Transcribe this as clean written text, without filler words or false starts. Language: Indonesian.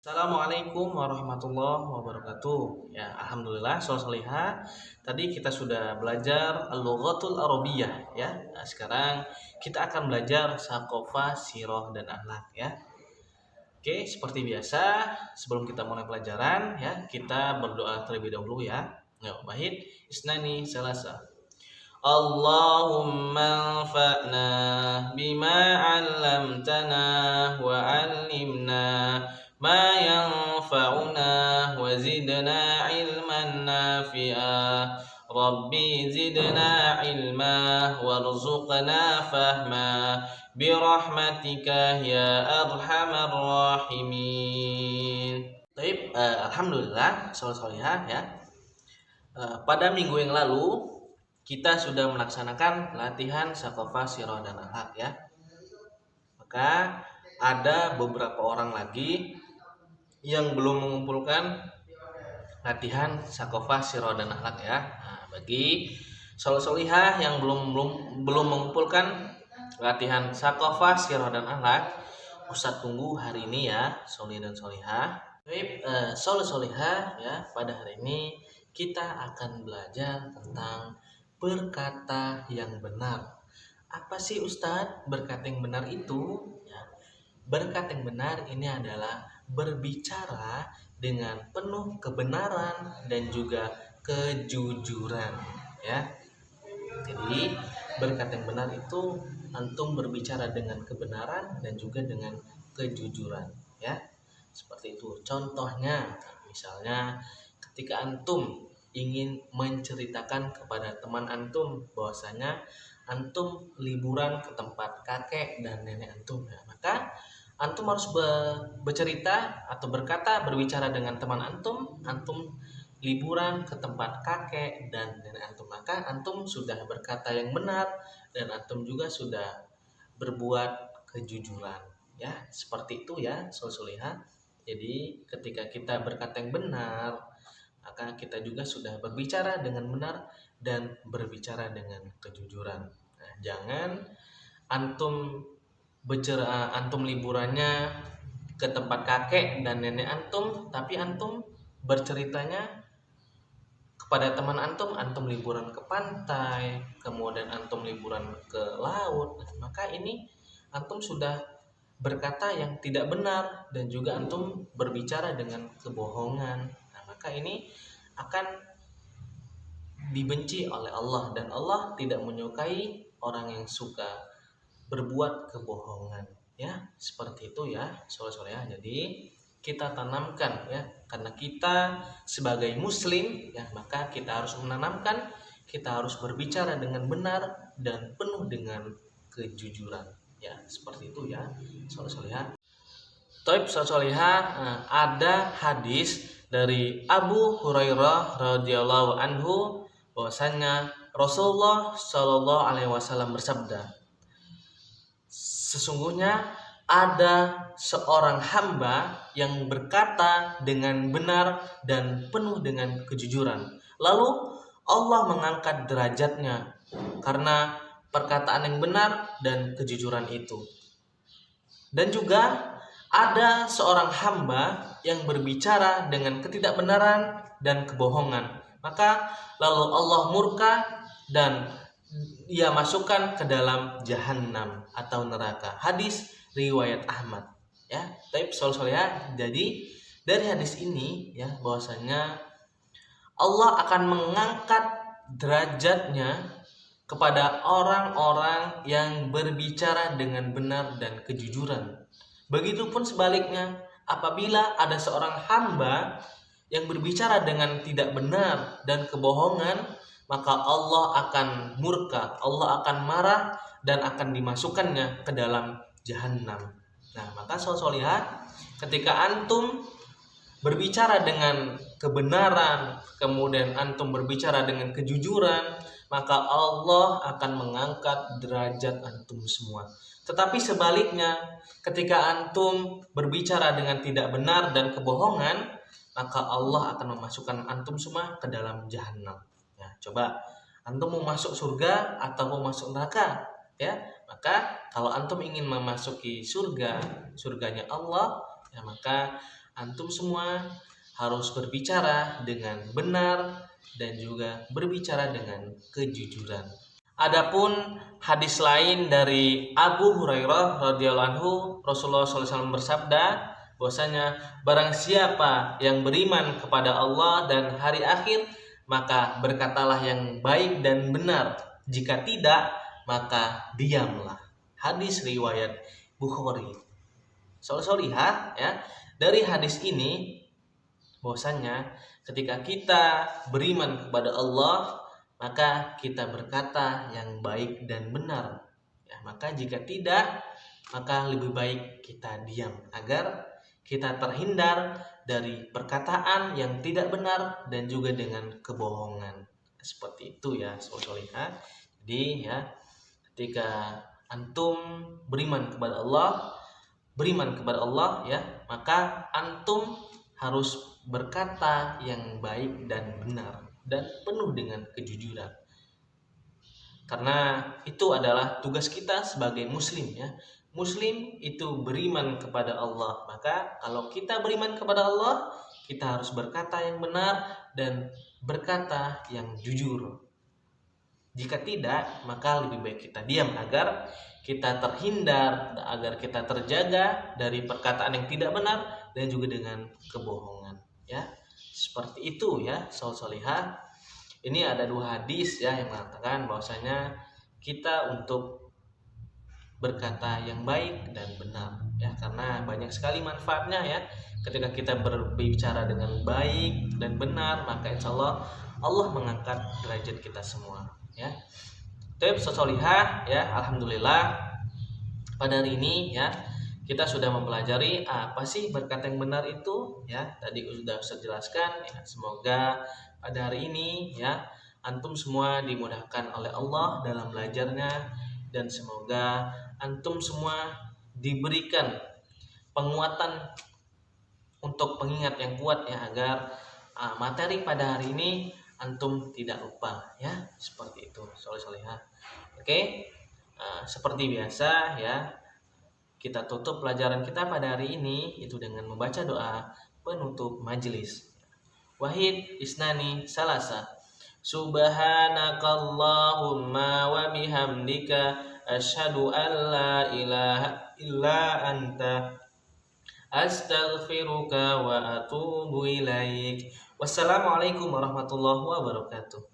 Assalamualaikum warahmatullahi wabarakatuh. Ya, alhamdulillah, solihah. Tadi kita sudah belajar al-lughatul arabiyah ya. Nah, sekarang kita akan belajar saqofah, sirah dan akhlak ya. Oke, seperti biasa, sebelum kita mulai pelajaran ya, kita berdoa terlebih dahulu ya. Ya, baik. Isnani salasa. Allahumma anfa'na bima 'allamtana wa 'allimna ma yanfa'una wa zidna 'ilman nafi'a. Rabbi zidna 'ilma warzuqna fahma birahmatika ya arhamar rahimin. Baik, alhamdulillah, soleh-solehah ya. Pada minggu yang lalu kita sudah melaksanakan latihan saqofah, sirah dan akhlak ya. Maka ada beberapa orang lagi yang belum mengumpulkan latihan saqofah, sirah dan akhlak ya. Nah, bagi solihah yang belum mengumpulkan latihan saqofah, sirah dan akhlak, Ustadz tunggu hari ini ya, solih dan solihah. Baik, solihah ya, pada hari ini kita akan belajar tentang berkata yang benar. Apa sih Ustadz berkata yang benar itu? Ya, berkata yang benar ini adalah berbicara dengan penuh kebenaran dan juga kejujuran. Ya, jadi berkata yang benar itu antum berbicara dengan kebenaran dan juga dengan kejujuran. Ya, seperti itu. Contohnya, misalnya ketika antum ingin menceritakan kepada teman antum bahwasanya antum liburan ke tempat kakek dan nenek antum, ya, maka antum harus bercerita atau berbicara dengan teman antum liburan ke tempat kakek dan nenek antum, maka antum sudah berkata yang benar dan antum juga sudah berbuat kejujuran ya, seperti itu ya solihah. Jadi ketika kita berkata yang benar, maka kita juga sudah berbicara dengan benar dan berbicara dengan kejujuran. Nah, jangan antum liburannya ke tempat kakek dan nenek antum, tapi antum berceritanya kepada teman antum liburan ke pantai, kemudian antum liburan ke laut. Nah, maka ini antum sudah berkata yang tidak benar dan juga antum berbicara dengan kebohongan. Nah, maka ini akan dibenci oleh Allah dan Allah tidak menyukai orang yang suka berbuat kebohongan ya, seperti itu ya soleh ya. Jadi kita tanamkan ya, karena kita sebagai muslim ya, maka kita harus menanamkan, kita harus berbicara dengan benar dan penuh dengan kejujuran ya, seperti itu ya soleh ya. Taib solihah, ada hadis dari Abu Hurairah radhiyallahu anhu bahwasanya Rasulullah Shallallahu alaihi wasallam bersabda, sesungguhnya ada seorang hamba yang berkata dengan benar dan penuh dengan kejujuran, lalu Allah mengangkat derajatnya karena perkataan yang benar dan kejujuran itu. Dan juga ada seorang hamba yang berbicara dengan ketidakbenaran dan kebohongan, maka lalu Allah murka dan ia masukkan ke dalam jahanam atau neraka. Hadis riwayat Ahmad ya. Taib soleh. Jadi dari hadis ini ya, bahwasanya Allah akan mengangkat derajatnya kepada orang-orang yang berbicara dengan benar dan kejujuran. Begitupun sebaliknya, apabila ada seorang hamba yang berbicara dengan tidak benar dan kebohongan, maka Allah akan murka, Allah akan marah dan akan dimasukkannya ke dalam jahanam. Nah, maka solihah, ketika antum berbicara dengan kebenaran, kemudian antum berbicara dengan kejujuran, maka Allah akan mengangkat derajat antum semua. Tetapi sebaliknya, ketika antum berbicara dengan tidak benar dan kebohongan, maka Allah akan memasukkan antum semua ke dalam jahanam. Ya, coba antum mau masuk surga atau mau masuk neraka? Ya, maka kalau antum ingin memasuki surganya Allah, ya maka Antum semua harus berbicara dengan benar dan juga berbicara dengan kejujuran. Adapun hadis lain dari Abu Hurairah radhiyallahu anhu, Rasulullah SAW bersabda bahwasanya barang siapa yang beriman kepada Allah dan hari akhir, maka berkatalah yang baik dan benar. Jika tidak, maka diamlah. Hadis riwayat Bukhari. Solihah ya. Dari hadis ini bahwasanya ketika kita beriman kepada Allah, maka kita berkata yang baik dan benar. Ya, maka jika tidak, maka lebih baik kita diam agar kita terhindar dari perkataan yang tidak benar dan juga dengan kebohongan. Seperti itu ya, solihah. Jadi ya, ketika antum beriman kepada Allah ya, maka antum harus berkata yang baik dan benar dan penuh dengan kejujuran. Karena itu adalah tugas kita sebagai muslim ya. Muslim itu beriman kepada Allah. Maka kalau kita beriman kepada Allah, kita harus berkata yang benar dan berkata yang jujur. Jika tidak, maka lebih baik kita diam agar kita terhindar, agar kita terjaga dari perkataan yang tidak benar dan juga dengan kebohongan ya. Seperti itu ya, solihah. Ini ada 2 hadis ya yang mengatakan bahwasanya kita untuk berkata yang baik dan benar ya, karena banyak sekali manfaatnya ya. Ketika kita berbicara dengan baik dan benar, maka insya Allah mengangkat derajat kita semua ya. Tips solihah ya, alhamdulillah pada hari ini ya kita sudah mempelajari apa sih berkata yang benar itu ya. Tadi sudah saya jelaskan ya. Semoga pada hari ini ya antum semua dimudahkan oleh Allah dalam belajarnya, dan semoga antum semua diberikan penguatan untuk pengingat yang kuat ya, agar materi pada hari ini antum tidak lupa ya. Seperti itu solihah. Oke, seperti biasa ya, kita tutup pelajaran kita pada hari ini itu dengan membaca doa penutup majelis. Wahid isnani salasa. Subhanakallahumma wa bihamdika asyhadu an la ilaha illa anta astaghfiruka wa atubu ilaik. Wassalamualaikum warahmatullahi wabarakatuh.